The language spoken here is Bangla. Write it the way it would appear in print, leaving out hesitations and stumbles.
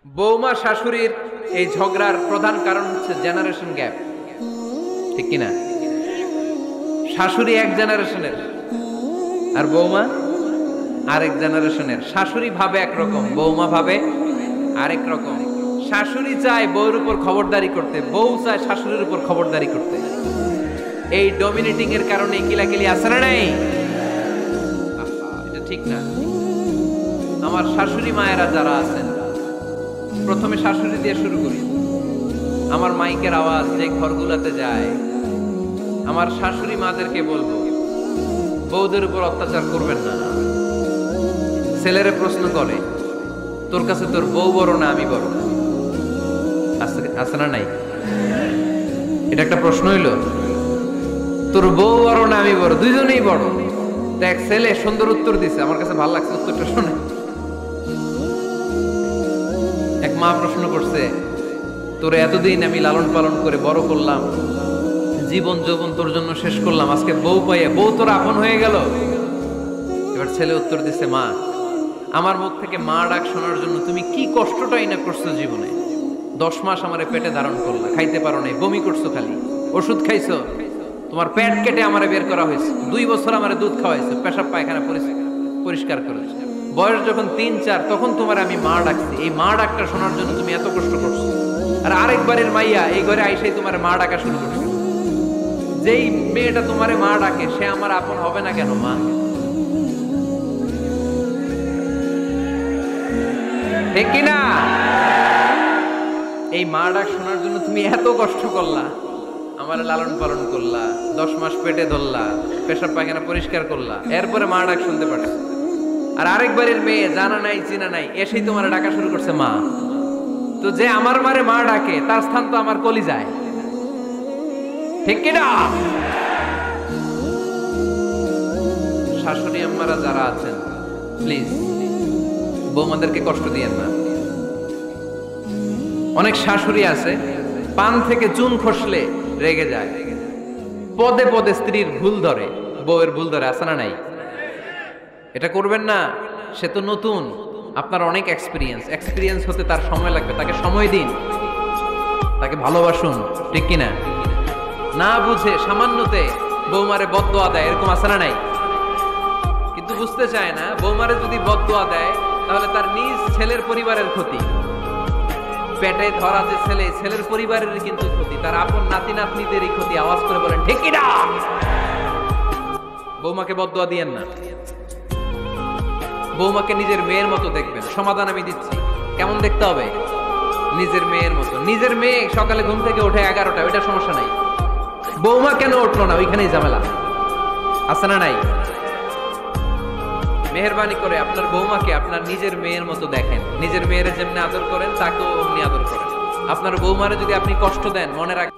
বৌমা শাশুড়ির এই ঝগড়ার প্রধান কারণ হচ্ছে জেনারেশন গ্যাপ, ঠিক কিনা? শাশুড়ি এক জেনারেশনের আর বৌমা আরেক জেনারেশনের। শাশুড়ি ভাবে একরকম, বৌমা ভাবে আরেক রকম। শাশুড়ি চায় বউর উপর খবরদারি করতে, বউ চায় শাশুড়ির উপর খবরদারি করতে। এই ডমিনেটিং এর কারণে কিলাকিলি আছে না নাই? এটা ঠিক না। আমার শাশুড়ি মায়েরা যারা আছেন, প্রথমে শাশুড়ি দিয়ে শুরু করি। আমার মাইকের আওয়াজ যে ঘরগুলোতে যায়, আমার শাশুড়ি মাদেরকে বলবো, বউদের উপর অত্যাচার করবেন না। ছেলেরে প্রশ্ন করে, তোর কাছে তোর বউ বড় না আমি বড়? আছে না নাই? এটা একটা প্রশ্ন হইল। তোর বউ বড় না আমি বড়? দুইজনেই বড়। দেখ, ছেলে সুন্দর উত্তর দিছে, আমার কাছে ভালো লাগছে উত্তরটা শুনে। এক মা প্রশ্ন করছে, তোরে এতদিন আমি লালন পালন করে বড় করলাম, জীবন যৌবন তোর জন্য শেষ করলাম, আজকে বউ পাইয়া বউ তোর আপন হয়ে গেল। এবার ছেলে উত্তর দিছে, মা, আমার মুখ থেকে মা ডাক শোনার জন্য তুমি কি কষ্টটাই না করছো জীবনে। 10 মাস আমারে পেটে ধারণ করলা, খাইতে পারো নাই, বমি করছো, খালি ওষুধ খাইছো, তোমার পেট কেটে আমারে বের করা হয়েছে, 2 বছর আমারে দুধ খাওয়াইছো, পেশাব পায়খানা পরিষ্কার করেছো। বয়স যখন 3-4 তখন তোমার আমি মা ডাকছি। এই মা ডাকটা শোনার জন্য তুমি এত কষ্ট করছো, আর আরেকবারের মাইয়া এই ঘরে আইসাই তোমার মা ডাকা শুরু করছো। যেই মেয়েটা তোমারে মা ডাকে সে আমার আপন হবে না কেন? মা ঠিক কিনা? এই মা ডাক শোনার জন্য তুমি এত কষ্ট করলা, আমার লালন পালন করলা, 10 মাস পেটে ধরলা, পেশাব পায়খানা পরিষ্কার করলা, এরপরে মা ডাক শুনতে পারছো। আর আরেকবারের মেয়ে জানা নাই চিনা নাই এসেই তোমার ডাকা শুরু করছে মা। তো যে আমার মারে মা ডাকে তার স্থান তো আমার কলিজায়, ঠিক কিনা? শাশুড়ি আম্মারা যারা আছেন, প্লিজ বৌমাদেরকে কষ্ট দিয়েন না। অনেক শাশুড়ি আছে পান থেকে চুন খসলে রেগে যায়, পদে পদে স্ত্রীর ভুল ধরে, বউয়ের ভুল ধরে, আছে না নাই? এটা করবেন না। সে তো নতুন, আপনার অনেক এক্সপিরিয়েন্স হতে তার সময় লাগবে। তাকে সময় দিন, তাকে ভালোবাসুন, ঠিক কিনা? না বুঝে সামান্যতে বৌমারে বদদোয়া দেয়, এরকম আছে না নাই? কিন্তু বুঝতে চায় না, বৌমারে যদি বদদোয়া দেয় তাহলে তার নিজ ছেলের পরিবারের ক্ষতি। পেটে ধরা যে ছেলে, ছেলের পরিবারের কিন্তু ক্ষতি, তার আপন নাতি নাতনিদেরই ক্ষতি। আওয়াজ করে বলেন ঠিক কিনা? বৌমাকে বদদোয়া দিয়েন না। বৌমাকে নিজের মেয়ের মতো দেখবেন। সমাধান আমি দিচ্ছি। কেমন দেখতে হবে? নিজের মেয়ের মতো। নিজের মেয়ে সকালে ঘুম থেকে ওঠে 11টা, ওইটা সমস্যা নাই। বৌমা কেন উঠলো না, ওইখানেই ঝামেলা, আছে না নাই? মেহেরবানি করে আপনার বৌমাকে আপনার নিজের মেয়ের মতো দেখেন। নিজের মেয়ের যেমনি আদর করেন তাকেও অমনি আদর করেন। আপনার বৌমারে যদি আপনি কষ্ট দেন, মনে রাখবেন